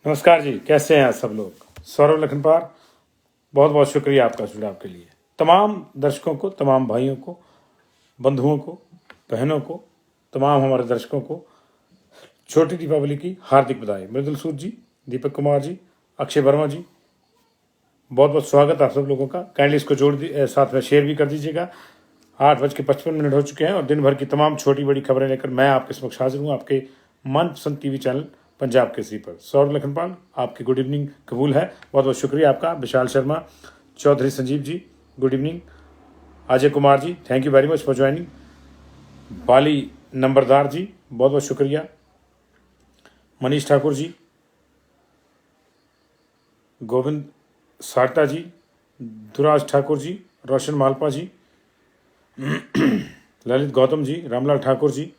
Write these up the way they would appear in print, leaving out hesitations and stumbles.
नमस्कार जी, कैसे हैं आप सब लोग। सौरभ लखनपाल, बहुत बहुत शुक्रिया आपका जुड़ाव के लिए। तमाम दर्शकों को, तमाम भाइयों को, बंधुओं को, बहनों को, तमाम हमारे दर्शकों को छोटी दीपावली की हार्दिक बधाई। मृदुल सूद जी, दीपक कुमार जी, अक्षय वर्मा जी, बहुत बहुत स्वागत आप सब लोगों का। काइंडली इसको साथ में शेयर भी कर दीजिएगा। 8:55 हो चुके हैं और दिन भर की तमाम छोटी बड़ी खबरें लेकर मैं आपके समक्ष हाजिर हूँ, आपके मनपसंद टीवी चैनल पंजाब केसरी पर। सौरभ लखनपाल, आपकी गुड इवनिंग कबूल है। बहुत बहुत शुक्रिया आपका। Vishal Sharma, Chaudhary Sanjeev ji, good evening. Ajay Kumar ji, thank you very much for joining. Bali Nambardar ji, बहुत बहुत शुक्रिया। मनीष ठाकुर जी, गोविंद सारटा जी, दुराज ठाकुर जी, रोशन मालपा जी, ललित गौतम जी, रामलाल ठाकुर जी,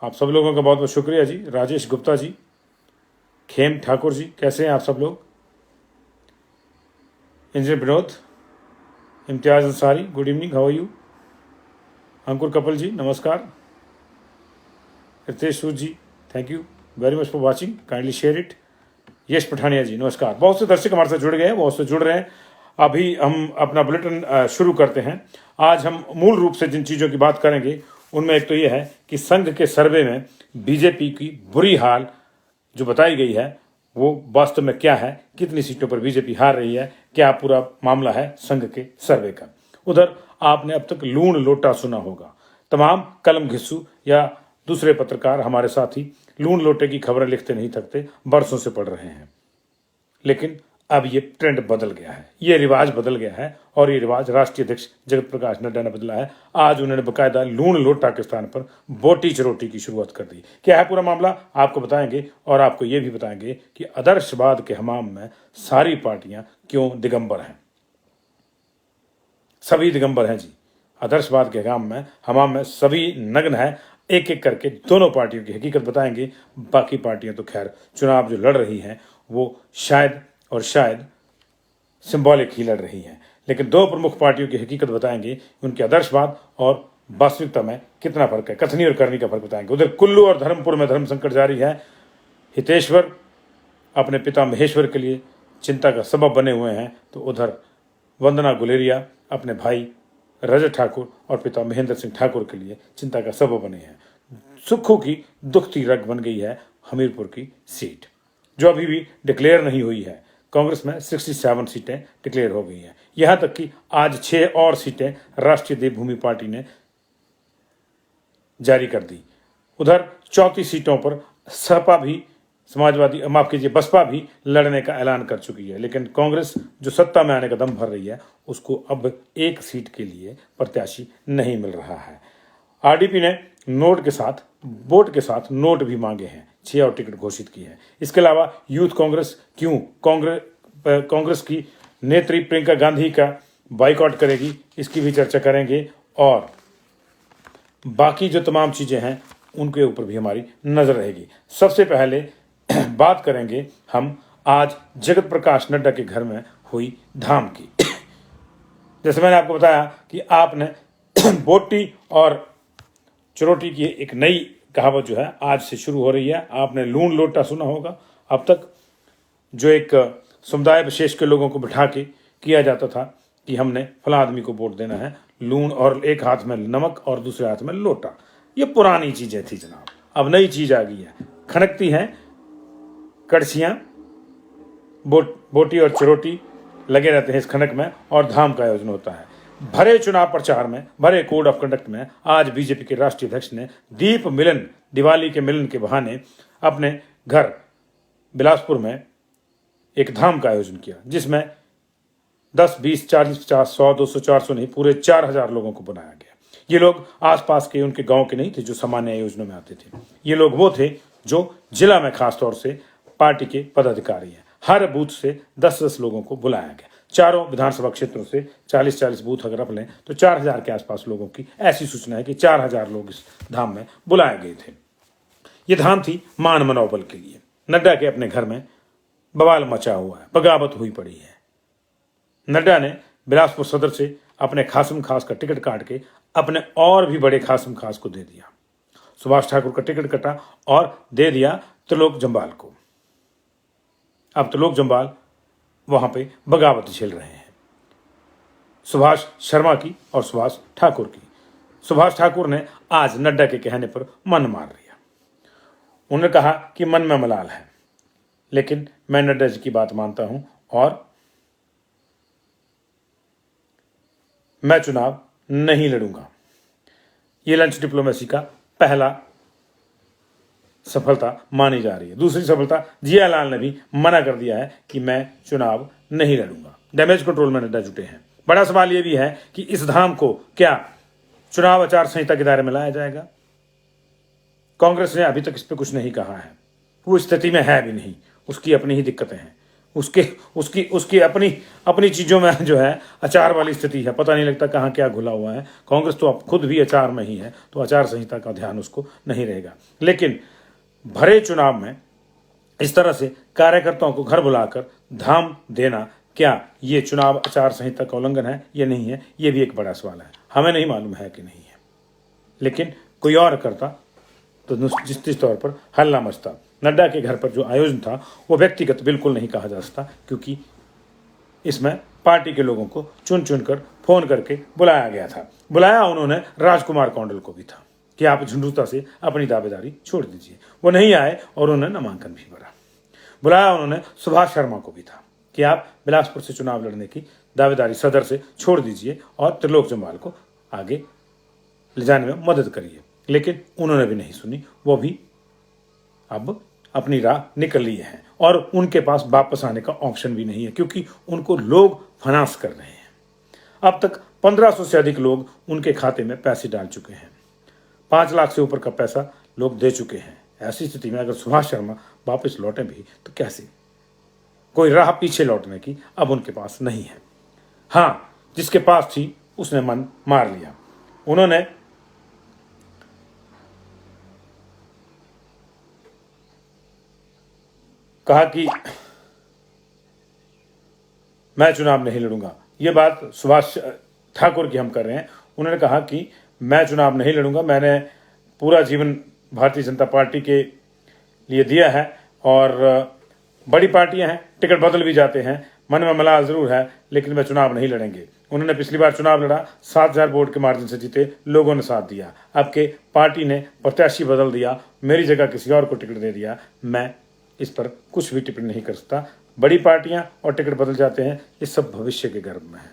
आप सब लोगों का बहुत बहुत शुक्रिया जी। राजेश गुप्ता जी, खेम ठाकुर जी, कैसे हैं आप सब लोग। Engineer Vinod, Imtiaz Ansari, good evening, how are you. Ankur Kapil ji, नमस्कार। Ritesh Sood ji, thank you very much for watching, kindly share it. Yash Pathania ji, नमस्कार। बहुत से दर्शक हमारे साथ जुड़ गए हैं, बहुत से जुड़ रहे हैं। अभी हम अपना बुलेटिन शुरू करते हैं। आज हम मूल रूप से जिन चीज़ों की बात करेंगे उनमें एक तो ये है कि संघ के सर्वे में बीजेपी की बुरी हाल जो बताई गई है वो वास्तव में क्या है, कितनी सीटों पर बीजेपी हार रही है, क्या पूरा मामला है संघ के सर्वे का। उधर आपने अब तक लूण लोटा सुना होगा। तमाम कलम घिस्सू या दूसरे पत्रकार हमारे साथी लूण लोटे की खबरें लिखते नहीं थकते, बरसों से पढ़ रहे हैं। लेकिन अब ये ट्रेंड बदल गया है, ये रिवाज बदल गया है और ये रिवाज राष्ट्रीय अध्यक्ष जगत प्रकाश नड्डा ने बदला है। आज उन्होंने बकायदा लूण लोटा के स्थान पर बोटी चरोटी की शुरुआत कर दी। क्या है पूरा मामला, आपको बताएंगे और आपको ये भी बताएंगे कि आदर्शवाद के हमाम में सारी पार्टियां क्यों दिगंबर हैं। सभी दिगंबर हैं जी। आदर्शवाद के हमाम में सभी नग्न है। एक एक करके दोनों पार्टियों की हकीकत बताएंगे। बाकी पार्टियां तो खैर चुनाव जो लड़ रही हैं वो शायद सिंबॉलिक ही लड़ रही हैं, लेकिन दो प्रमुख पार्टियों की हकीकत बताएंगे, उनके आदर्शवाद और वास्तविकता में कितना फर्क है, कथनी और करनी का फर्क बताएंगे। उधर कुल्लू और धर्मपुर में धर्म संकट जारी है। हितेश्वर अपने पिता महेश्वर के लिए चिंता का सबब बने हुए हैं, तो उधर वंदना गुलेरिया अपने भाई रजत ठाकुर और पिता महेंद्र सिंह ठाकुर के लिए चिंता का सबब बने हैं। सुक्खू की दुखती रग बन गई है हमीरपुर की सीट, जो अभी भी डिक्लेयर नहीं हुई है। कांग्रेस में 67 सीटें डिक्लेयर हो गई हैं। यहां तक कि आज 6 और सीटें राष्ट्रीय देवभूमि पार्टी ने जारी कर दी। उधर 34 सीटों पर बसपा भी लड़ने का ऐलान कर चुकी है, लेकिन कांग्रेस जो सत्ता में आने का दम भर रही है उसको अब एक सीट के लिए प्रत्याशी नहीं मिल रहा है। आरडीपी ने वोट के साथ नोट भी मांगे हैं, 6 और टिकट घोषित की है। इसके अलावा यूथ कांग्रेस क्यों कांग्रेस की नेत्री प्रियंका गांधी का बाइकआउट करेगी, इसकी भी चर्चा करेंगे और बाकी जो तमाम चीजें हैं उनके ऊपर भी हमारी नजर रहेगी। सबसे पहले बात करेंगे हम आज जगत प्रकाश नड्डा के घर में हुई धाम की। जैसे मैंने आपको बताया कि आपने बोटी और चरोटी की एक नई कहावत जो है आज से शुरू हो रही है। आपने लूण लोटा सुना होगा। अब तक जो एक समुदाय विशेष के लोगों को बिठा के किया जाता था कि हमने फला आदमी को वोट देना है, लूण और एक हाथ में नमक और दूसरे हाथ में लोटा। ये पुरानी चीजें थी जनाब, अब नई चीज आ गई है। खनकती हैं कड़छियां, बोटी और चरोटी लगे रहते हैं इस खनक में और धाम का आयोजन होता है। भरे चुनाव प्रचार में, भरे कोड ऑफ कंडक्ट में आज बीजेपी के राष्ट्रीय अध्यक्ष ने दिवाली के मिलन के बहाने अपने घर बिलासपुर में एक धाम का आयोजन किया, जिसमें 10, 20, 40, 50, 100, 200, 400 नहीं, पूरे 4000 लोगों को बुलाया गया। ये लोग आसपास के उनके गांव के नहीं थे जो सामान्य आयोजनों में आते थे। ये लोग वो थे जो जिला में खासतौर से पार्टी के पदाधिकारी हैं। हर बूथ से 10-10 लोगों को बुलाया गया। चारों विधानसभा क्षेत्रों से 40-40 बूथ अगर आप लें तो 4000 के आसपास लोगों की ऐसी सूचना है कि 4000 लोग इस धाम में बुलाए गए थे। ये धाम थी मान मनोबल के लिए। नड्डा के अपने घर में बवाल मचा हुआ है, बगावत हुई पड़ी है। नड्डा ने बिलासपुर सदर से अपने खासम खास का टिकट काट के अपने और भी बड़े खासम खास को दे दिया। सुभाष ठाकुर का टिकट कटा और दे दिया त्रिलोक जम्वाल को। अब त्रिलोक जम्वाल वहां पे बगावत झेल रहे हैं, सुभाष शर्मा की और सुभाष ठाकुर की। सुभाष ठाकुर ने आज नड्डा के कहने पर मन मार लिया। उन्होंने कहा कि मन में मलाल है, लेकिन मैं नड्डा जी की बात मानता हूं और मैं चुनाव नहीं लड़ूंगा। ये लंच डिप्लोमेसी का पहला सफलता मानी जा रही है। दूसरी सफलता, जियालाल ने भी मना कर दिया है कि मैं चुनाव नहीं लड़ूंगा। डैमेज कंट्रोल में नड्डा जुटे हैं। बड़ा सवाल यह भी है कि इस धाम को क्या चुनाव आचार संहिता के दायरे में लाया जाएगा? कांग्रेस ने अभी तक इस पर कुछ नहीं कहा है, वो स्थिति में है भी नहीं। उसकी अपनी ही दिक्कतें हैं, उसकी अपनी चीजों में जो है अचार वाली स्थिति है। पता नहीं लगता कहाँ क्या घुला हुआ है। कांग्रेस तो अब खुद भी अचार में ही है, तो आचार संहिता का ध्यान उसको नहीं रहेगा। लेकिन भरे चुनाव में इस तरह से कार्यकर्ताओं को घर बुलाकर धाम देना, क्या ये चुनाव आचार संहिता का उल्लंघन है या नहीं है? ये भी एक बड़ा सवाल है। हमें नहीं मालूम है कि नहीं है, लेकिन कोई और करता तो जिस तौर पर हल्ला मचता। नड्डा के घर पर जो आयोजन था वो व्यक्तिगत बिल्कुल नहीं कहा जा सकता, क्योंकि इसमें पार्टी के लोगों को चुन चुन कर फोन करके बुलाया गया था। बुलाया उन्होंने राजकुमार कौंडल को भी था कि आप झुंझुनूता से अपनी दावेदारी छोड़ दीजिए। वो नहीं आए और उन्होंने नामांकन भी भरा। बुलाया उन्होंने सुभाष शर्मा को भी था कि आप बिलासपुर से चुनाव लड़ने की दावेदारी सदर से छोड़ दीजिए और त्रिलोक जम्वाल को आगे ले जाने में मदद करिए। लेकिन उन्होंने भी नहीं सुनी। वो भी अब अपनी राह निकल लिए हैं और उनके पास वापस आने का ऑप्शन भी नहीं है, क्योंकि उनको लोग फनास कर रहे हैं। अब तक 1500 से अधिक लोग उनके खाते में पैसे डाल चुके हैं। 5 लाख से ऊपर का पैसा लोग दे चुके हैं। ऐसी स्थिति में अगर सुभाष शर्मा वापस लौटे भी तो कैसे? कोई राह पीछे लौटने की अब उनके पास नहीं है। हाँ, जिसके पास थी उसने मन मार लिया। उन्होंने कहा कि मैं चुनाव नहीं लड़ूंगा। ये बात सुभाष ठाकुर की हम कर रहे हैं। उन्होंने कहा कि मैं चुनाव नहीं लड़ूंगा, मैंने पूरा जीवन भारतीय जनता पार्टी के लिए दिया है और बड़ी पार्टियां हैं, टिकट बदल भी जाते हैं, मन में मलाल जरूर है, लेकिन मैं चुनाव नहीं लड़ेंगे। उन्होंने पिछली बार चुनाव लड़ा, 7000 वोट के मार्जिन से जीते, लोगों ने साथ दिया। अब के पार्टी ने प्रत्याशी बदल दिया, मेरी जगह किसी और को टिकट दे दिया। मैं इस पर कुछ भी टिप्पणी नहीं कर सकता। बड़ी पार्टियां और टिकट बदल जाते हैं, ये सब भविष्य के गर्भ में है।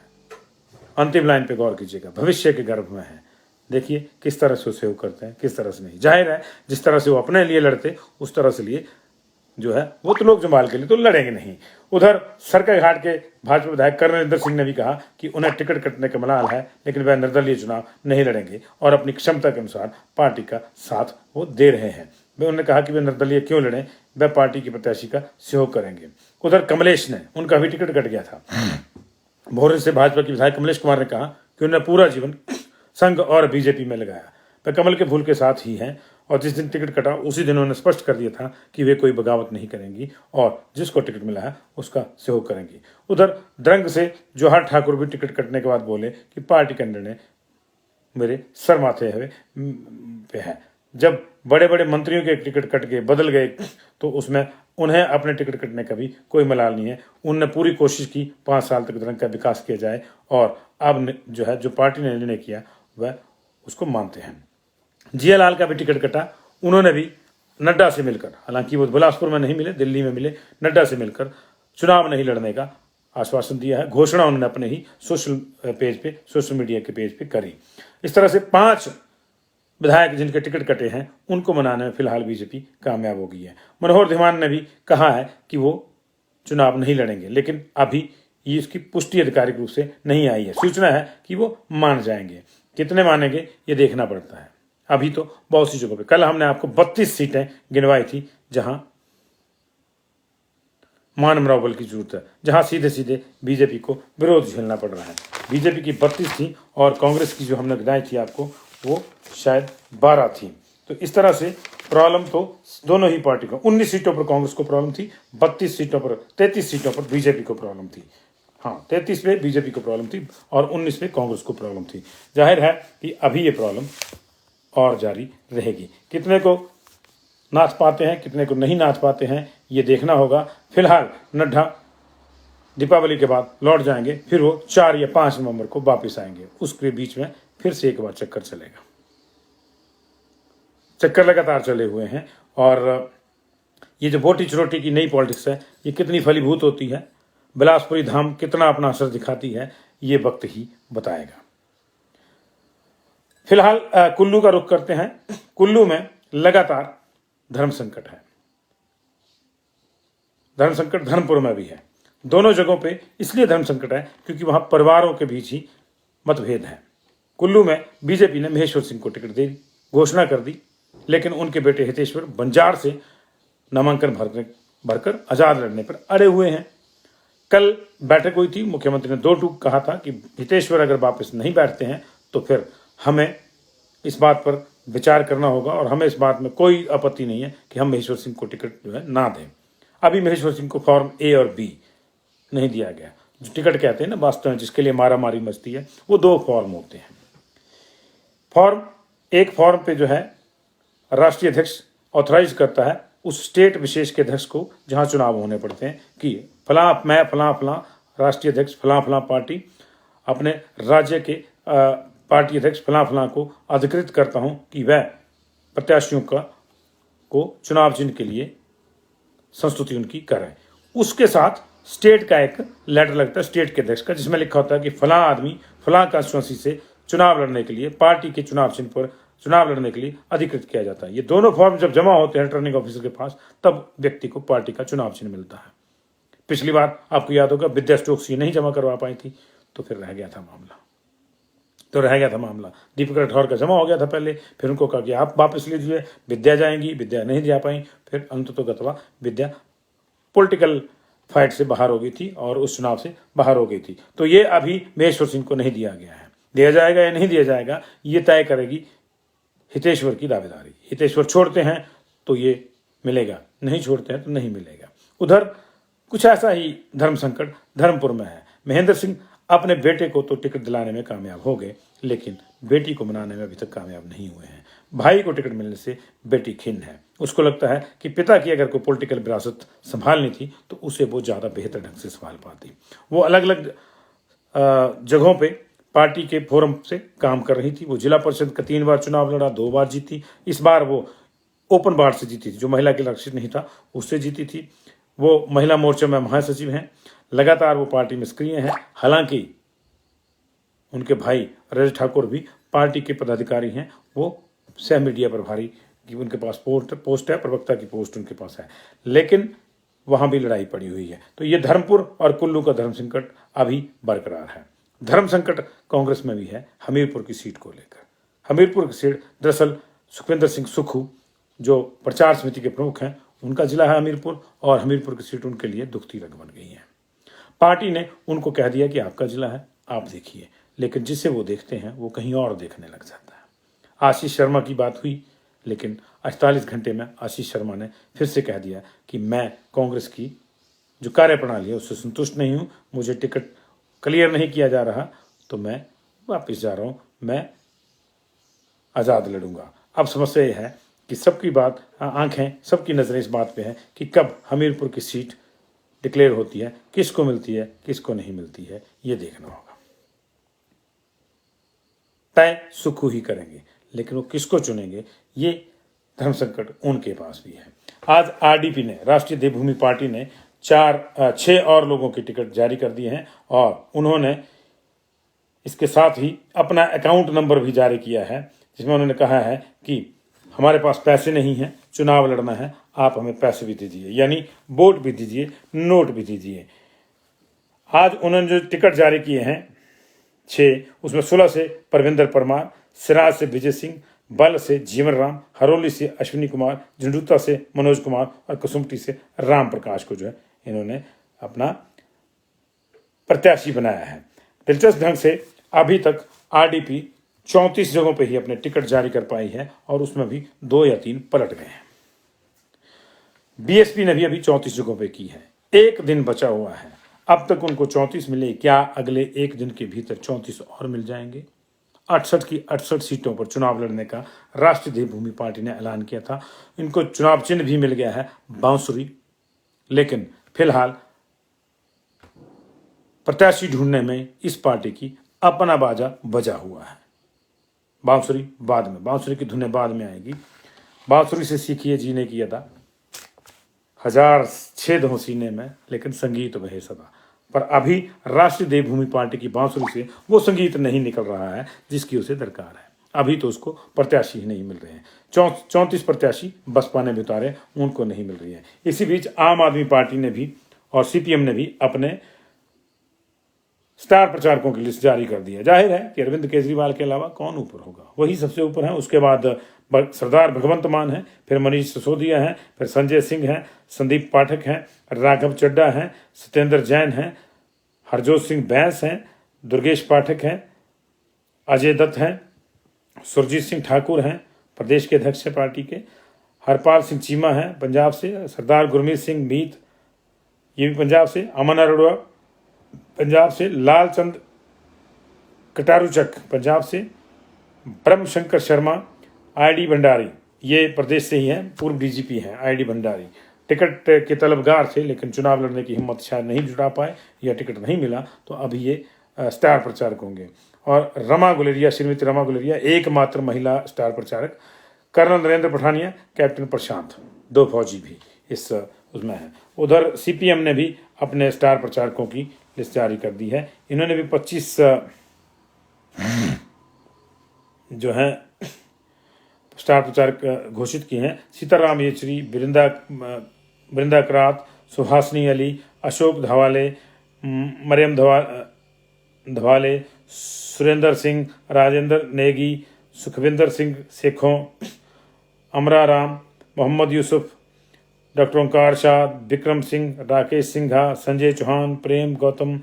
अंतिम लाइन पे गौर कीजिएगा, भविष्य के गर्भ में है। देखिए किस तरह से उसे वो करते हैं, किस तरह से नहीं। जाहिर है जिस तरह से वो अपने लिए लड़ते उस तरह से लिए जो है वो त्रिलोक जम्वाल के लिए तो लड़ेंगे नहीं। उधर सरकाघाट के भाजपा विधायक कर्नरेंद्र सिंह ने भी कहा कि उन्हें टिकट कटने का मलाल है, लेकिन वह निर्दलीय चुनाव नहीं लड़ेंगे और अपनी क्षमता के अनुसार पार्टी का साथ वो दे रहे हैं। उन्होंने कहा कि वे निर्दलीय क्यों लड़ें, वह पार्टी के प्रत्याशी का सहयोग करेंगे। उधर कमलेश ने, उनका भी टिकट कट गया था। भोरे से भाजपा के विधायक कमलेश कुमार ने कहा कि उन्होंने पूरा जीवन संघ और बीजेपी में लगाया, वे कमल के फूल के साथ ही हैं और जिस दिन टिकट कटा उसी दिन उन्होंने स्पष्ट कर दिया था कि वे कोई बगावत नहीं करेंगी और जिसको टिकट मिला है उसका सहयोग करेंगी। उधर द्रंग से जोहार ठाकुर भी टिकट कटने के बाद बोले कि पार्टी का निर्णय मेरे सर माथे पे है। जब बड़े बड़े मंत्रियों के टिकट कट के बदल गए तो उसमें उन्हें अपने टिकट कटने का भी कोई मलाल नहीं है। उनने पूरी कोशिश की 5 साल तक द्रंग का विकास किया जाए और अब जो है जो पार्टी ने निर्णय किया वह उसको मानते हैं। जियालाल का भी टिकट कटा, उन्होंने भी नड्डा से मिलकर, हालांकि वो बिलासपुर में नहीं मिले, दिल्ली में मिले, नड्डा से मिलकर चुनाव नहीं लड़ने का आश्वासन दिया है। घोषणा उन्होंने अपने ही सोशल मीडिया के पेज पे करी। इस तरह से 5 विधायक जिनके टिकट कटे हैं उनको मनाने में फिलहाल बीजेपी कामयाब हो गई है। मनोहर धीमान ने भी कहा है कि वो चुनाव नहीं लड़ेंगे, लेकिन अभी ये इसकी पुष्टि आधिकारिक रूप से नहीं आई है। सूचना है कि वो मान जाएंगे, कितने मानेंगे ये देखना पड़ता है। अभी तो बहुत सी जगहों पे, कल हमने आपको 32 सीटें गिनवाई थी जहां मान मनोबल की जरूरत है, जहां सीधे सीधे बीजेपी को विरोध झेलना पड़ रहा है। बीजेपी की 32 थी और कांग्रेस की जो हमने गिनाई थी आपको वो शायद 12 थी। तो इस तरह से प्रॉब्लम तो दोनों ही पार्टी को, 19 सीटों पर कांग्रेस को प्रॉब्लम थी, 33 सीटों पर बीजेपी को प्रॉब्लम थी। हाँ, 33 पे बीजेपी को प्रॉब्लम थी और 19 पे कांग्रेस को प्रॉब्लम थी। जाहिर है कि अभी ये प्रॉब्लम और जारी रहेगी। कितने को नाच पाते हैं, कितने को नहीं नाच पाते हैं, ये देखना होगा। फिलहाल नड्डा दीपावली के बाद लौट जाएंगे, फिर वो 4 या 5 नवंबर को वापस आएंगे। उसके बीच में फिर से एक बार चक्कर चलेगा। चक्कर लगातार चले हुए हैं और ये जो बोटी चरोटी की नई पॉलिटिक्स है, ये कितनी फलीभूत होती है, बिलासपुरी धाम कितना अपना असर दिखाती है, ये वक्त ही बताएगा। फिलहाल कुल्लू का रुख करते हैं। कुल्लू में लगातार धर्म संकट है। धर्म संकट धर्मपुर में भी है। दोनों जगहों पे इसलिए धर्म संकट है क्योंकि वहां परिवारों के बीच ही मतभेद है। कुल्लू में बीजेपी ने महेश्वर सिंह को टिकट दे घोषणा कर दी, लेकिन उनके बेटे हितेश्वर बंजार से नामांकन भरकर आजाद लड़ने पर अड़े हुए हैं। कल बैठक हुई थी, मुख्यमंत्री ने 2 टूक कहा था कि हितेश्वर अगर वापस नहीं बैठते हैं तो फिर हमें इस बात पर विचार करना होगा और हमें इस बात में कोई आपत्ति नहीं है कि हम महेश्वर सिंह को टिकट जो है ना दें। अभी महेश्वर सिंह को फॉर्म ए और बी नहीं दिया गया। जो टिकट कहते हैं ना वास्तव में जिसके लिए मारा मारी मचती है, वो 2 फॉर्म होते हैं। एक फॉर्म पे जो है राष्ट्रीय अध्यक्ष ऑथराइज करता है उस स्टेट विशेष के अध्यक्ष को जहां चुनाव होने पड़ते हैं कि मैं फलां राष्ट्रीय अध्यक्ष फलां पार्टी अपने राज्य के पार्टी अध्यक्ष फलां को अधिकृत करता हूं कि वह प्रत्याशियों को चुनाव चिन्ह के लिए संस्तुति उनकी करें। उसके साथ स्टेट का एक लेटर लगता है स्टेट के अध्यक्ष का, जिसमें लिखा होता है कि फलां आदमी फलां कंस्टिट्यूंसी से चुनाव लड़ने के लिए पार्टी के चुनाव चिन्ह पर चुनाव लड़ने के लिए अधिकृत किया जाता है। ये दोनों फॉर्म जब जमा होते हैं रिटर्निंग ऑफिसर के पास, तब व्यक्ति को पार्टी का चुनाव चिन्ह मिलता है। पिछली बार आपको याद होगा विद्या स्टोक्स ये नहीं जमा करवा पाई थी, तो फिर रह गया था मामला। दीपिका राठौर का जमा हो गया था पहले, फिर उनको कहा कि आप वापस लीजिए, विद्या जाएंगी, विद्या नहीं जा पाई, फिर अंततोगत्वा विद्या पॉलिटिकल फाइट से बाहर हो गई थी और उस चुनाव से बाहर हो गई थी। तो ये अभी महेश्वर सिंह को नहीं दिया गया है। दिया जाएगा या नहीं दिया जाएगा ये तय करेगी हितेश्वर की दावेदारी। हितेश्वर छोड़ते हैं तो ये मिलेगा, नहीं छोड़ते हैं तो नहीं मिलेगा। उधर कुछ ऐसा ही धर्म संकट धर्मपुर में है। महेंद्र सिंह अपने बेटे को तो टिकट दिलाने में कामयाब हो गए, लेकिन बेटी को मनाने में अभी तक कामयाब नहीं हुए हैं। भाई को टिकट मिलने से बेटी खिन्न है। उसको लगता है कि पिता की अगर कोई पॉलिटिकल विरासत संभालनी थी तो उसे वो ज़्यादा बेहतर ढंग से संभाल पाती। वो अलग अलग जगहों पे पार्टी के फोरम से काम कर रही थी। वो जिला परिषद का 3 बार चुनाव लड़ा, 2 बार जीती। इस बार वो ओपन वार्ड से जीती थी, जो महिला के लक्षित नहीं था उससे जीती थी। वो महिला मोर्चा में महासचिव हैं। लगातार वो पार्टी में सक्रिय हैं। हालांकि उनके भाई रजत ठाकुर भी पार्टी के पदाधिकारी हैं। वो सह मीडिया प्रभारी की उनके पास पोस्ट है, प्रवक्ता की पोस्ट उनके पास है, लेकिन वहां भी लड़ाई पड़ी हुई है। तो ये धर्मपुर और कुल्लू का धर्म संकट अभी बरकरार है। धर्म संकट कांग्रेस में भी है हमीरपुर की सीट को लेकर। हमीरपुर की सीट दरअसल सुखविंदर सिंह सुक्खू जो प्रचार समिति के प्रमुख हैं, उनका जिला है हमीरपुर, और हमीरपुर की सीट उनके लिए दुखती रंग बन गई है। पार्टी ने उनको कह दिया कि आपका जिला है, आप देखिए, लेकिन जिसे वो देखते हैं वो कहीं और देखने लग जाता है। आशीष शर्मा की बात हुई, लेकिन 48 घंटे में आशीष शर्मा ने फिर से कह दिया कि मैं कांग्रेस की जो कार्यप्रणाली है उससे संतुष्ट नहीं हूँ, मुझे टिकट क्लियर नहीं किया जा रहा, तो मैं वापस जा रहा हूँ, मैं आज़ाद लड़ूंगा। अब समस्या यह है कि सबकी बात आंखें, सबकी नज़रें इस बात पे हैं कि कब हमीरपुर की सीट डिक्लेयर होती है, किसको मिलती है, किसको नहीं मिलती है, ये देखना होगा। तय सुक्खू ही करेंगे, लेकिन वो किसको चुनेंगे ये धर्म संकट उनके पास भी है। आज आरडीपी ने, राष्ट्रीय देवभूमि पार्टी ने 6 और लोगों के टिकट जारी कर दिए हैं और उन्होंने इसके साथ ही अपना अकाउंट नंबर भी जारी किया है, जिसमें उन्होंने कहा है कि हमारे पास पैसे नहीं हैं, चुनाव लड़ना है, आप हमें पैसे भी दीजिए, यानी वोट भी दीजिए, नोट भी दीजिए। आज उन्होंने जो टिकट जारी किए हैं 6, उसमें 16 से परविंदर परमार, सिराज से विजय सिंह, बल से जीवन राम, हरोली से अश्विनी कुमार, झंडूता से मनोज कुमार और कसुमटी से राम प्रकाश को जो है इन्होंने अपना प्रत्याशी बनाया है। दिलचस्प ढंग से अभी तक आरडीपी 34 जगहों पे ही अपने टिकट जारी कर पाई है और उसमें भी 2 या 3 पलट गए हैं। बीएसपी ने भी अभी 34 जगहों पे की है। 1 दिन बचा हुआ है, अब तक उनको 34 मिले, क्या अगले 1 दिन के भीतर 34 और मिल जाएंगे? 68 की 68 सीटों पर चुनाव लड़ने का राष्ट्रीय देवभूमि पार्टी ने ऐलान किया था। इनको चुनाव चिन्ह भी मिल गया है बांसुरी, लेकिन फिलहाल प्रत्याशी ढूंढने में इस पार्टी की अपना बाजा बजा हुआ है। बांसुरी बाद में, बांसुरी की धुनें बाद में आएगी। बांसुरी से सीखिए जीने की अदा, हजार छेद हो सीने में लेकिन संगीत बहे सदा। पर अभी राष्ट्रीय देवभूमि पार्टी की बांसुरी से वो संगीत नहीं निकल रहा है जिसकी उसे दरकार है। अभी तो उसको प्रत्याशी ही नहीं मिल रहे हैं। 34 प्रत्याशी बसपा ने भी उतारे, उनको नहीं मिल रही है। इसी बीच आम आदमी पार्टी ने भी और सीपीएम ने भी अपने स्टार प्रचारकों की लिस्ट जारी कर दी है। जाहिर है कि अरविंद केजरीवाल के अलावा कौन ऊपर होगा, वही सबसे ऊपर है। उसके बाद सरदार भगवंत मान है, फिर मनीष सिसोदिया हैं, फिर संजय सिंह हैं, संदीप पाठक हैं, राघव चड्ढा हैं, सत्येंद्र जैन हैं, हरजोत सिंह बैंस हैं, दुर्गेश पाठक हैं, अजय दत्त हैं, सुरजीत सिंह ठाकुर हैं प्रदेश के अध्यक्ष हैं पार्टी के, हरपाल सिंह चीमा हैं पंजाब से, सरदार गुरमीत सिंह मीत ये भी पंजाब से, अमन अरोड़ा पंजाब से, लालचंद कटारूचक पंजाब से, ब्रह्म शंकर शर्मा, आईडी भंडारी ये प्रदेश से ही हैं, पूर्व डीजीपी हैं आईडी भंडारी, टिकट के तलबगार थे लेकिन चुनाव लड़ने की हिम्मत शायद नहीं जुटा पाए या टिकट नहीं मिला, तो अब ये स्टार प्रचारक होंगे। और रमा गुलेरिया, श्रीमती रमा गुलेरिया एकमात्र महिला स्टार प्रचारक, कर्नल नरेंद्र पठानिया, कैप्टन प्रशांत, 2 फौजी भी इस उसमें है। उधर सीपीएम ने भी अपने स्टार प्रचारकों की लिस्ट जारी कर दी है। इन्होंने भी 25 जो हैं स्टार प्रचारक घोषित किए हैं। सीताराम येचुरी, वृंदा करात, सुहासनी अली, अशोक धवाले, मरियम धवाले, सुरेंद्र सिंह, राजेंद्र नेगी, सुखविंदर सिंह सेखों, अमरा राम, मोहम्मद यूसुफ, डॉक्टर ओंकार शाह, विक्रम सिंह, राकेश सिंघा, संजय चौहान, प्रेम गौतम,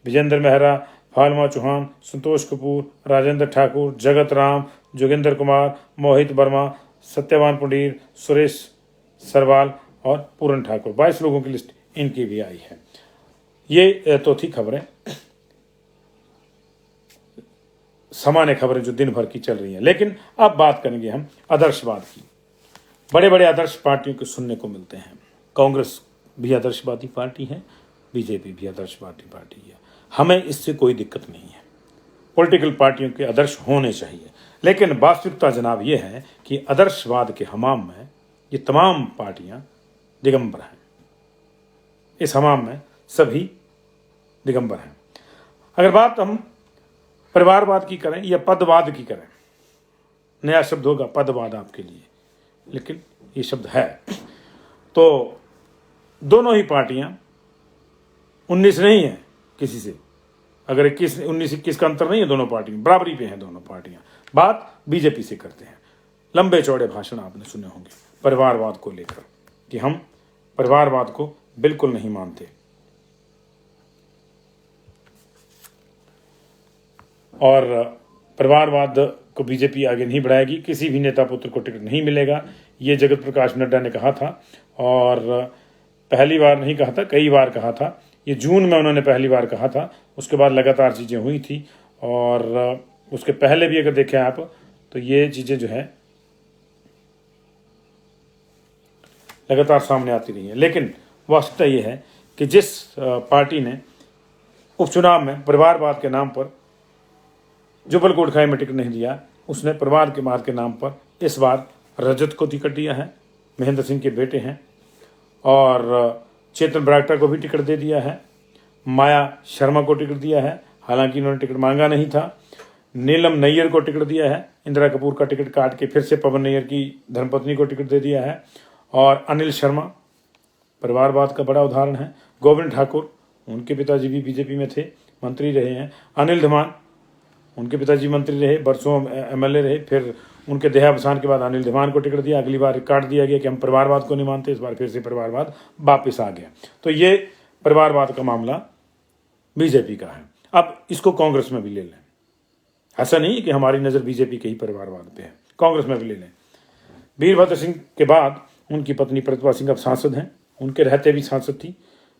विजेंद्र मेहरा, फालमा चौहान, संतोष कपूर, राजेंद्र ठाकुर, जगत राम, जोगेंद्र कुमार, मोहित वर्मा, सत्यवान पुंडीर, सुरेश सरवाल और पूरन ठाकुर। 22 लोगों की लिस्ट इनकी भी आई है। ये तो थी खबरें, सामान्य खबरें जो दिन भर की चल रही हैं। लेकिन अब बात करेंगे हम आदर्शवाद की। बड़े बड़े आदर्श पार्टियों के सुनने को मिलते हैं। कांग्रेस भी आदर्शवादी पार्टी है, बीजेपी भी आदर्शवादी पार्टी है। हमें इससे कोई दिक्कत नहीं है। पॉलिटिकल पार्टियों के आदर्श होने चाहिए, लेकिन वास्तविकता जनाब ये है कि आदर्शवाद के हमाम में ये तमाम पार्टियां दिगंबर हैं। इस हमाम में सभी दिगंबर हैं। अगर बात हम परिवारवाद की करें या पदवाद की करें, नया शब्द होगा पदवाद आपके लिए, लेकिन ये शब्द है, तो दोनों ही पार्टियां 19 नहीं है किसी से। अगर 21 19 21 का अंतर नहीं है, दोनों पार्टियां बराबरी पे हैं। दोनों पार्टियां बात बीजेपी से करते हैं। लंबे चौड़े भाषण आपने सुने होंगे परिवारवाद को लेकर कि हम परिवारवाद को बिल्कुल नहीं मानते और परिवारवाद को बीजेपी आगे नहीं बढ़ाएगी। किसी भी नेता पुत्र को टिकट नहीं मिलेगा, ये जगत प्रकाश नड्डा ने कहा था। और पहली बार नहीं कहा था, कई बार कहा था। ये जून में उन्होंने पहली बार कहा था, उसके बाद लगातार चीज़ें हुई थी। और उसके पहले भी अगर देखें आप तो ये चीज़ें जो है लगातार सामने आती रही हैं। लेकिन वास्तविकता ये है कि जिस पार्टी ने उपचुनाव में परिवारवाद के नाम पर जुबल कोटखाई में टिकट नहीं दिया, उसने परिवारवाद के नाम पर इस बार रजत को टिकट दिया है, महेंद्र सिंह के बेटे हैं। और चेतन बरागटा को भी टिकट दे दिया है, माया शर्मा को टिकट दिया है, हालांकि इन्होंने टिकट मांगा नहीं था। नीलम नैयर को टिकट दिया है, इंदिरा कपूर का टिकट काट के फिर से पवन नैयर की धर्मपत्नी को टिकट दे दिया है। और अनिल शर्मा परिवारवाद का बड़ा उदाहरण है। गोविंद ठाकुर, उनके पिताजी भी बीजेपी में थे, मंत्री रहे हैं। अनिल धीमान, उनके पिताजी मंत्री रहे, बरसों एमएलए रहे, फिर उनके देहावसान के बाद अनिल धीमान को टिकट दिया। अगली बार काट दिया गया कि हम परिवारवाद को नहीं मानते, इस बार फिर से परिवारवाद वापस आ गया। तो ये परिवारवाद का मामला बीजेपी का है। अब इसको कांग्रेस में भी ले लें, ऐसा नहीं कि हमारी नज़र बीजेपी के ही परिवारवाद पे है, कांग्रेस में भी ले लें। वीरभद्र सिंह के बाद उनकी पत्नी प्रतिभा सिंह अब सांसद हैं, उनके रहते भी सांसद थी।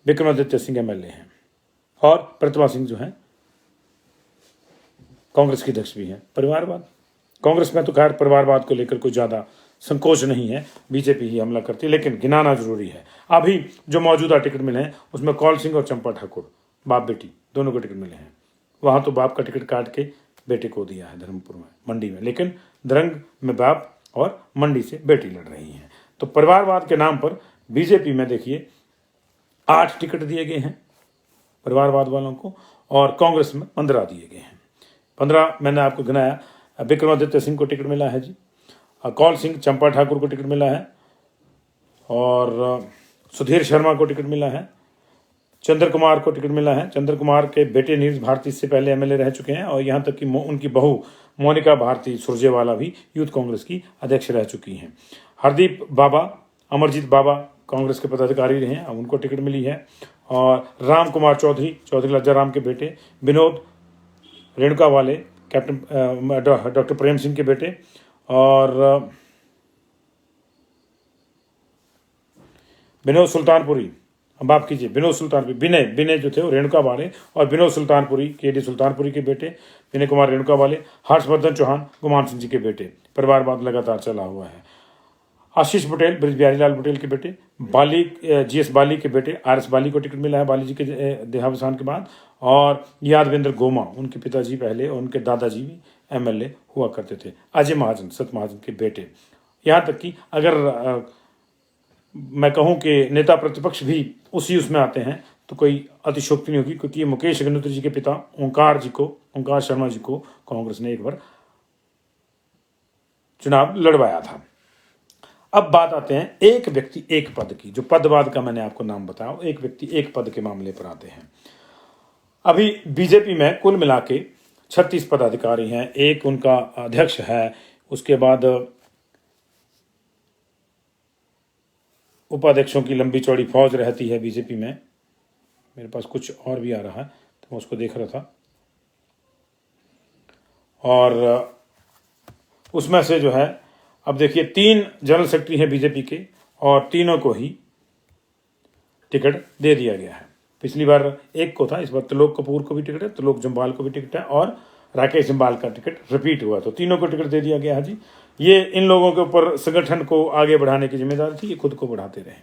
विक्रमादित्य सिंह एमएलए हैं और प्रतिभा सिंह जो हैं कांग्रेस की अध्यक्ष भी हैं। परिवारवाद, कांग्रेस में तो खैर परिवारवाद को लेकर कोई ज़्यादा संकोच नहीं है, बीजेपी ही हमला करती है, लेकिन गिनाना जरूरी है। अभी जो मौजूदा टिकट मिले हैं उसमें कौल सिंह और चंपा ठाकुर, बाप बेटी दोनों को टिकट मिले हैं। वहाँ तो बाप का टिकट काट के बेटे को दिया है धर्मपुर में, मंडी में, लेकिन दरंग में बाप और मंडी से बेटी लड़ रही हैं। तो परिवारवाद के नाम पर बीजेपी में देखिए 8 टिकट दिए गए हैं परिवारवाद वालों को, और कांग्रेस में 15 दिए गए हैं। 15 मैंने आपको गिनाया। विक्रमादित्य सिंह को टिकट मिला है जी, कौल सिंह चंपा ठाकुर को टिकट मिला है, और सुधीर शर्मा को टिकट मिला है, चंद्र कुमार को टिकट मिला है। चंद्र कुमार के बेटे नीरज भारती इससे पहले एमएलए रह चुके हैं, और यहाँ तक कि उनकी बहू मोनिका भारती सुरजेवाला भी यूथ कांग्रेस की अध्यक्ष रह चुकी हैं। हरदीप बाबा, अमरजीत बाबा कांग्रेस के पदाधिकारी रहे हैं, अब उनको टिकट मिली है। और राम कुमार चौधरी लज्जा राम के बेटे, विनोद रेणुका वाले कैप्टन डॉक्टर प्रेम सिंह के बेटे, और विनोद सुल्तानपुरी, माफ कीजिए विनोद सुल्तानपुरी, विनय जो थे वो रेणुका वाले, और विनोद सुल्तानपुरी केडी सुल्तानपुरी के बेटे, विनय कुमार रेणुका वाले, हर्षवर्धन चौहान गुमान सिंह जी के बेटे। परिवारवाद लगातार चला हुआ है। आशीष पटेल ब्रिज बिहारी लाल पटेल के बेटे, बाली जीएस बाली के बेटे आरएस बाली को टिकट मिला है बाली जी के देहावसान के बाद, और यादवेंद्र गोमा उनके पिताजी पहले और उनके दादाजी भी एमएलए हुआ करते थे। अजय महाजन सत महाजन के बेटे। यहाँ तक कि अगर मैं कहूँ कि नेता प्रतिपक्ष भी उसी उसमें आते हैं तो कोई अतिशोक्ति नहीं होगी, क्योंकि मुकेश अग्निहोत्री जी के पिता ओंकार शर्मा जी को कांग्रेस ने एक बार चुनाव लड़वाया था। अब बात आते हैं एक व्यक्ति एक पद की, जो पदवाद का मैंने आपको नाम बताया, एक व्यक्ति एक पद के मामले पर आते हैं। अभी बीजेपी में कुल मिला के 36 पदाधिकारी हैं, एक उनका अध्यक्ष है, उसके बाद उपाध्यक्षों की लंबी चौड़ी फौज रहती है बीजेपी में। मेरे पास कुछ और भी आ रहा है तो मैं उसको देख रहा था, और उसमें से जो है अब देखिए 3 जनरल सेक्रेटरी हैं बीजेपी के, और तीनों को ही टिकट दे दिया गया है। पिछली बार एक को था, इस बार त्रिलोक कपूर को भी टिकट है, त्रिलोक जम्वाल को भी टिकट है, और राकेश जम्वाल का टिकट रिपीट हुआ, तो तीनों को टिकट दे दिया गया है जी। ये इन लोगों के ऊपर संगठन को आगे बढ़ाने की जिम्मेदारी थी, ये खुद को बढ़ाते रहे।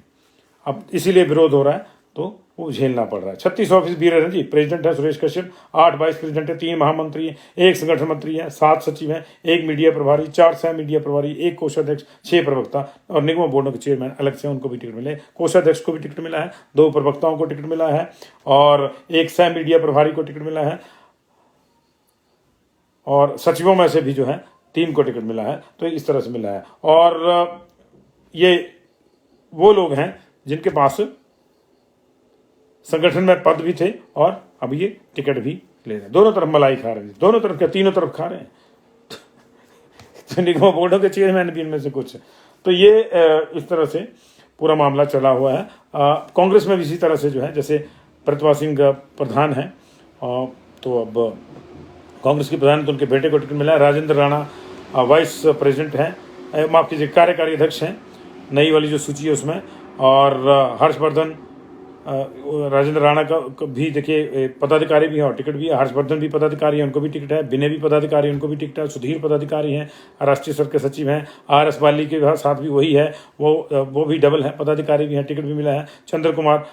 अब इसीलिए विरोध हो रहा है तो वो झेलना पड़ रहा है। 36 ऑफिस भी रहे जी। प्रेसिडेंट है सुरेश कश्यप, 8 वाइस प्रेसिडेंट है, 3 महामंत्री हैं, 1 संगठन मंत्री है, 7 सचिव हैं, 1 मीडिया प्रभारी, 4 सह मीडिया प्रभारी, 1 कोषाध्यक्ष, 6 प्रवक्ता, और निगम बोर्डों के चेयरमैन अलग से उनको भी टिकट मिले। कोषाध्यक्ष को भी टिकट मिला है, 2 प्रवक्ताओं को टिकट मिला है, और 1 सह मीडिया प्रभारी को टिकट मिला है, और सचिवों में से भी जो है 3 को टिकट मिला है। तो इस तरह से मिला है, और ये वो लोग हैं जिनके पास संगठन में पद भी थे और अब ये टिकट भी ले रहे हैं। दोनों तरफ मलाई खा रहे हैं, दोनों तरफ क्या, तीनों तरफ खा रहे हैं। तो निगम बोर्डों के चेयरमैन भी इनमें से कुछ। तो ये इस तरह से पूरा मामला चला हुआ है। कांग्रेस में भी इसी तरह से जो है, जैसे प्रतिभा सिंह प्रधान है, तो अब कांग्रेस के प्रधान तो उनके बेटे को टिकट मिला है। राजेंद्र राणा वाइस प्रेसिडेंट हैं, माफ कीजिए कार्यकारी अध्यक्ष हैं नई वाली जो सूची है उसमें, और हर्षवर्धन राजेंद्र राणा का भी देखिए पदाधिकारी भी है और टिकट भी है। हर्षवर्धन भी पदाधिकारी है, उनको भी टिकट है। विनय भी पदाधिकारी, उनको भी टिकट है। सुधीर पदाधिकारी हैं, राष्ट्रीय स्तर के सचिव हैं। आरएस बाली के साथ भी वही है, वो भी डबल है, पदाधिकारी भी हैं, टिकट भी मिला है। चंद्र कुमार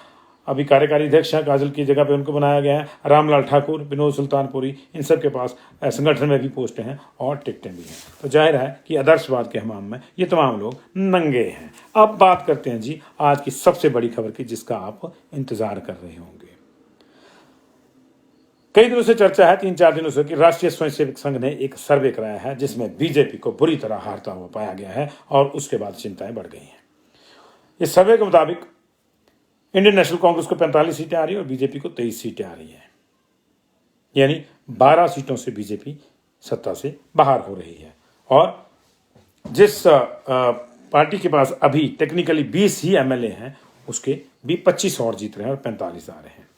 अभी कार्यकारी अध्यक्ष हैं, काजल की जगह पे उनको बनाया गया है। रामलाल ठाकुर, विनोद सुल्तानपुरी, इन सब के पास संगठन में भी पोस्टें हैं और टिकटें भी हैं। तो जाहिर है कि आदर्शवाद के हमाम में ये तमाम लोग नंगे हैं। अब बात करते हैं जी आज की सबसे बड़ी खबर की, जिसका आप इंतजार कर रहे होंगे। कई दिनों से चर्चा है, 3-4 दिनों से, कि राष्ट्रीय स्वयंसेवक संघ ने एक सर्वे कराया है जिसमें बीजेपी को बुरी तरह हारता हुआ पाया गया है, और उसके बाद चिंताएं बढ़ गई हैं। इस सर्वे के मुताबिक इंडियन नेशनल कांग्रेस को 45 सीटें आ रही है और बीजेपी को 23 सीटें आ रही हैं, यानी 12 सीटों से बीजेपी सत्ता से बाहर हो रही है। और जिस पार्टी के पास अभी टेक्निकली 20 ही एमएलए हैं, उसके भी 25 और जीत रहे हैं और 45 आ रहे हैं।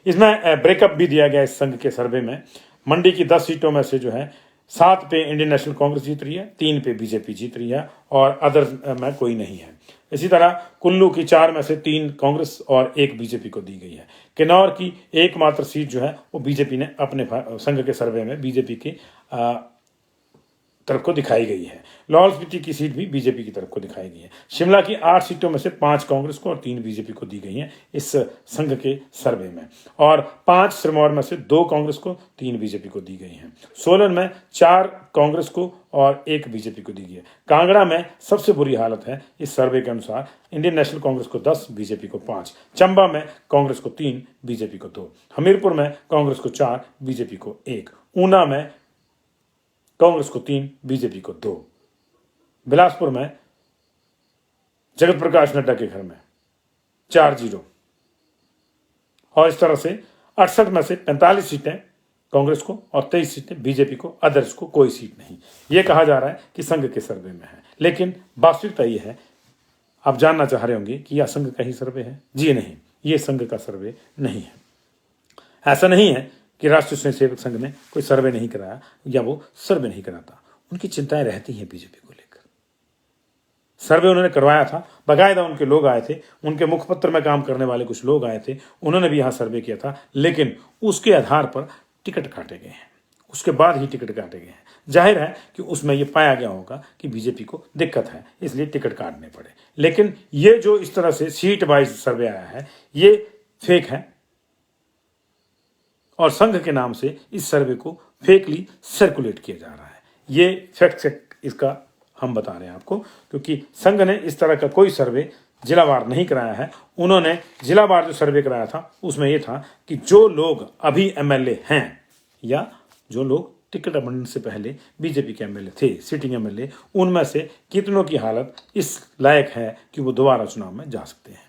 इसमें ब्रेकअप भी दिया गया इस संघ के सर्वे में। मंडी की 10 सीटों में से जो है 7 पे इंडियन नेशनल कांग्रेस जीत रही है, 3 पे बीजेपी जीत रही है, और अदर में कोई नहीं है। इसी तरह कुल्लू की 4 में से 3 कांग्रेस और 1 बीजेपी को दी गई है। किन्नौर की एकमात्र सीट जो है वो बीजेपी ने अपने संघ के सर्वे में बीजेपी की तरफ को दिखाई गई है। लाहौल स्पीति की सीट भी बीजेपी की तरफ को दिखाई गई है। शिमला की 8 सीटों में से 5 कांग्रेस को और 3 बीजेपी को दी गई हैं इस संघ के सर्वे में, और 5 सिरमौर में से 2 कांग्रेस को, 3 बीजेपी को दी गई हैं। सोलन में 4 कांग्रेस को और 1 बीजेपी को दी गई है। कांगड़ा में सबसे बुरी हालत है इस सर्वे के अनुसार, इंडियन नेशनल कांग्रेस को 10, बीजेपी को 5। चंबा में कांग्रेस को 3, बीजेपी को 2। हमीरपुर में कांग्रेस को 4, बीजेपी को 1। ऊना में कांग्रेस को 3, बीजेपी को 2। बिलासपुर में जगत प्रकाश नड्डा के घर में 4-0, और इस तरह से 68 में से 45 सीटें कांग्रेस को और 23 सीटें बीजेपी को, अदर्स को कोई सीट नहीं। यह कहा जा रहा है कि संघ के सर्वे में है, लेकिन वास्तविकता यह है, आप जानना चाह रहे होंगे कि यह संघ का ही सर्वे है। जी नहीं, ये संघ का सर्वे नहीं है। ऐसा नहीं है कि राष्ट्रीय स्वयंसेवक संघ ने कोई सर्वे नहीं कराया या वो सर्वे नहीं कराता, उनकी चिंताएं रहती हैं बीजेपी को लेकर। सर्वे उन्होंने करवाया था, बाकायदा उनके लोग आए थे, उनके मुखपत्र में काम करने वाले कुछ लोग आए थे, उन्होंने भी यहाँ सर्वे किया था, लेकिन उसके आधार पर टिकट काटे गए हैं, उसके बाद ही टिकट काटे गए हैं। जाहिर है कि उसमें यह पाया गया होगा कि बीजेपी को दिक्कत है, इसलिए टिकट काटने पड़े। लेकिन ये जो इस तरह से सीट वाइज सर्वे आया है, ये फेक है, और संघ के नाम से इस सर्वे को फेकली सर्कुलेट किया जा रहा है। ये फैक्ट चेक इसका हम बता रहे हैं आपको, क्योंकि संघ ने इस तरह का कोई सर्वे जिलावार नहीं कराया है। उन्होंने जिलावार जो सर्वे कराया था उसमें यह था कि जो लोग अभी एमएलए हैं या जो लोग टिकट आवंटन से पहले बीजेपी के एमएलए थे, सिटिंग एमएलए, उनमें से कितनों की हालत इस लायक है कि वो दोबारा चुनाव में जा सकते हैं।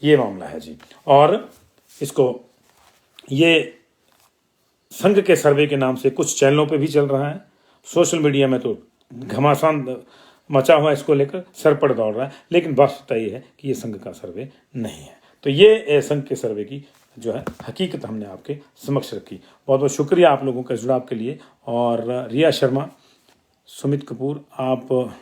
ये मामला है जी। और इसको ये संघ के सर्वे के नाम से कुछ चैनलों पे भी चल रहा है, सोशल मीडिया में तो घमासान मचा हुआ इसको लेकर सरपट दौड़ रहा है, लेकिन वास्तविकता ये है कि ये संघ का सर्वे नहीं है। तो ये संघ के सर्वे की जो है हकीकत हमने आपके समक्ष रखी। बहुत बहुत शुक्रिया आप लोगों का जुड़ाव के लिए। और रिया शर्मा, सुमित कपूर, आप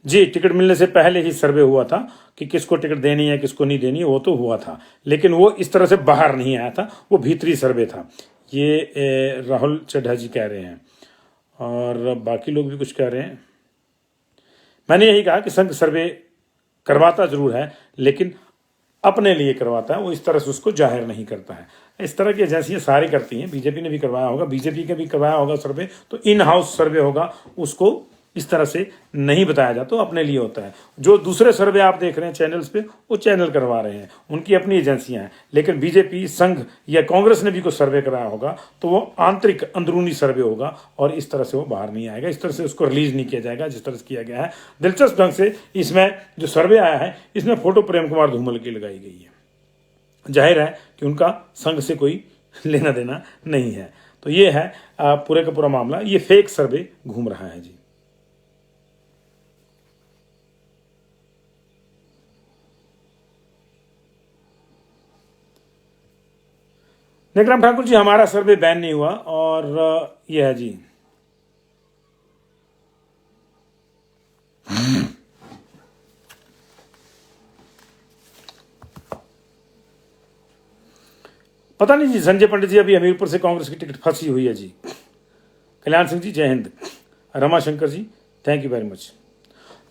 जी, टिकट मिलने से पहले ही सर्वे हुआ था कि किसको टिकट देनी है किसको नहीं देनी है, वो तो हुआ था, लेकिन वो इस तरह से बाहर नहीं आया था, वो भीतरी सर्वे था। ये राहुल चड्ढा जी कह रहे हैं, और बाकी लोग भी कुछ कह रहे हैं। मैंने यही कहा कि संघ सर्वे करवाता जरूर है, लेकिन अपने लिए करवाता है, वो इस तरह से उसको जाहिर नहीं करता है। इस तरह की एजेंसियां सारी करती हैं, बीजेपी ने भी करवाया होगा, बीजेपी के भी करवाया होगा सर्वे, तो इन हाउस सर्वे होगा, उसको इस तरह से नहीं बताया जाता, तो अपने लिए होता है। जो दूसरे सर्वे आप देख रहे हैं चैनल्स पे, वो चैनल करवा रहे हैं, उनकी अपनी एजेंसियां हैं, लेकिन बीजेपी, संघ या कांग्रेस ने भी कुछ सर्वे कराया होगा तो वो आंतरिक अंदरूनी सर्वे होगा, और इस तरह से वो बाहर नहीं आएगा, इस तरह से उसको रिलीज नहीं किया जाएगा जिस तरह से किया गया है। दिलचस्प ढंग से इसमें जो सर्वे आया है, इसमें फोटो प्रेम कुमार धूमल की लगाई गई है। जाहिर है कि उनका संघ से कोई लेना देना नहीं है। तो ये है पूरे का पूरा मामला, ये फेक सर्वे घूम रहा है जी। नेकराम ठाकुर जी, हमारा सर्वे बैन नहीं हुआ, और यह है जी। पता नहीं जी, संजय पंडित जी, अभी हमीरपुर से कांग्रेस की टिकट फंसी हुई है जी। कल्याण सिंह जी, जय Hind. Rama Shankar ji, thank you very much.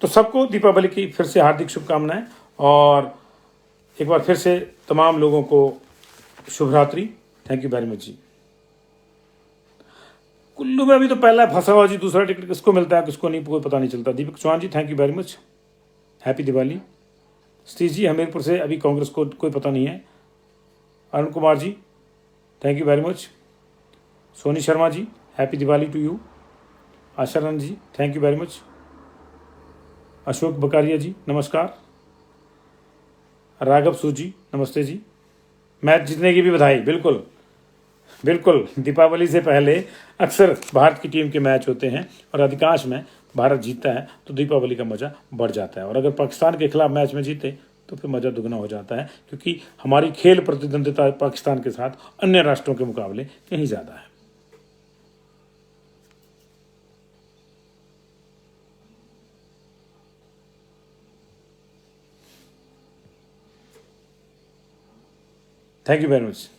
तो सबको दीपावली की फिर से हार्दिक शुभकामनाएं, और एक बार फिर से तमाम लोगों को शुभरात्रि। थैंक यू वेरी मच जी। कुल्लू में अभी तो पहला फंसा हुआ जी, दूसरा टिकट किसको मिलता है किसको नहीं, कोई पता नहीं चलता। Deepak Chauhan ji, thank you very much, happy Diwali. Satish ji, Hamirpur से अभी कांग्रेस को कोई पता नहीं है। Arun Kumar ji, thank you very much. Soni Sharma ji, happy Diwali to you. Asharan ji, thank you very much. Ashok Bakaria ji, नमस्कार। राघव सूद जी, नमस्ते जी। मैच जीतने की भी बधाई। बिल्कुल बिल्कुल, दीपावली से पहले अक्सर भारत की टीम के मैच होते हैं, और अधिकांश में भारत जीतता है, तो दीपावली का मज़ा बढ़ जाता है। और अगर पाकिस्तान के खिलाफ मैच में जीते तो फिर मज़ा दुगना हो जाता है, क्योंकि हमारी खेल प्रतिद्वंदिता पाकिस्तान के साथ अन्य राष्ट्रों के मुकाबले कहीं ज़्यादा है। Thank you very much.